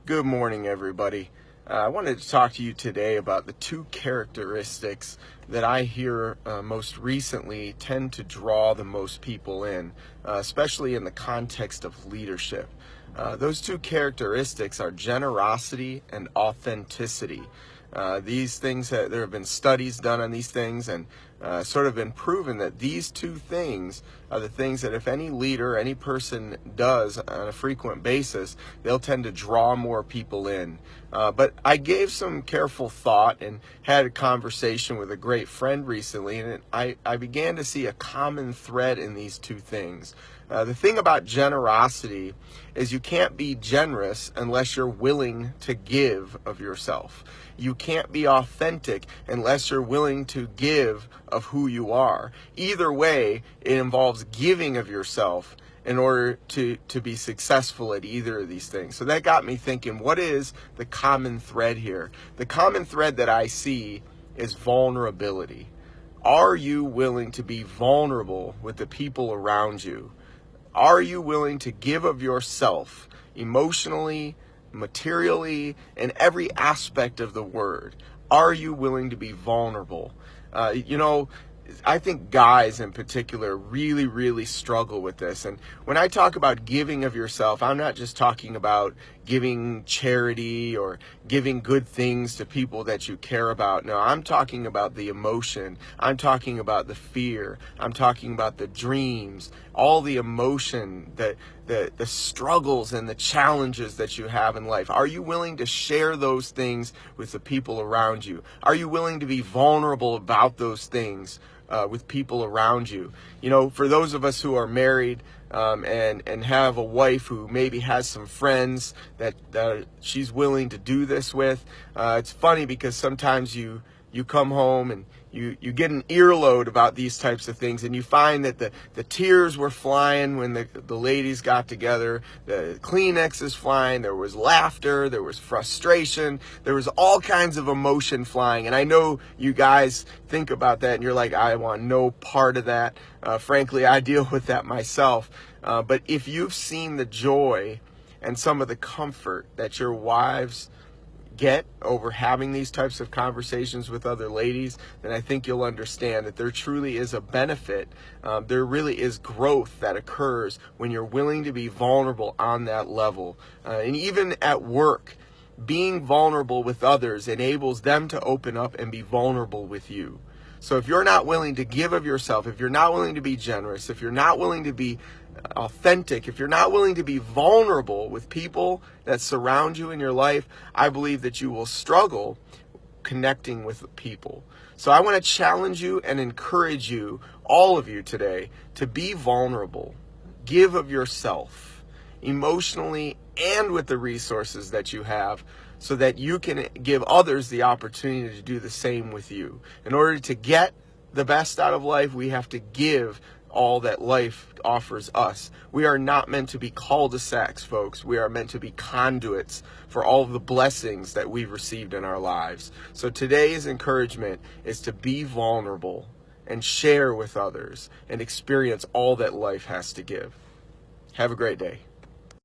Good morning, everybody. I wanted to talk to you today about the two characteristics that I hear most recently tend to draw the most people in, especially in the context of leadership. Those two characteristics are generosity and authenticity. These things, there have been studies done on these things, and sort of been proven that these two things are the things that if any leader, any person does on a frequent basis, they'll tend to draw more people in. But I gave some careful thought and had a conversation with a great friend recently, and I began to see a common thread in these two things. The thing about generosity is you can't be generous unless you're willing to give of yourself. You can't be authentic unless you're willing to give of who you are. Either way, it involves giving of yourself in order to be successful at either of these things. So that got me thinking, what is the common thread here? The common thread that I see is vulnerability. Are you willing to be vulnerable with the people around you? Are you willing to give of yourself emotionally, materially, in every aspect of the word? Are you willing to be vulnerable? I think guys in particular really struggle with this. And when I talk about giving of yourself, I'm not just talking about giving charity or giving good things to people that you care about. No, I'm talking about the emotion. I'm talking about the fear. I'm talking about the dreams, all the emotion, the struggles and the challenges that you have in life. Are you willing to share those things with the people around you? Are you willing to be vulnerable about those things with people around you? You know, for those of us who are married and have a wife who maybe has some friends that she's willing to do this with, it's funny because sometimes you come home and you get an earload about these types of things, and you find that the tears were flying when the ladies got together, the Kleenex is flying, there was laughter, there was frustration, there was all kinds of emotion flying. And I know you guys think about that and you're like, I want no part of that. Frankly, I deal with that myself. But if you've seen the joy and some of the comfort that your wives get over having these types of conversations with other ladies, then I think you'll understand that there truly is a benefit. There really is growth that occurs when you're willing to be vulnerable on that level. And even at work, being vulnerable with others enables them to open up and be vulnerable with you. So if you're not willing to give of yourself, if you're not willing to be generous, if you're not willing to be authentic, if you're not willing to be vulnerable with people that surround you in your life, I believe that you will struggle connecting with people. So I want to challenge you and encourage you, all of you today, to be vulnerable. Give of yourself emotionally and with the resources that you have, so that you can give others the opportunity to do the same with you. In order to get the best out of life, we have to give all that life offers us. We are not meant to be cul-de-sacs, folks. We are meant to be conduits for all of the blessings that we've received in our lives. So today's encouragement is to be vulnerable and share with others and experience all that life has to give. Have a great day.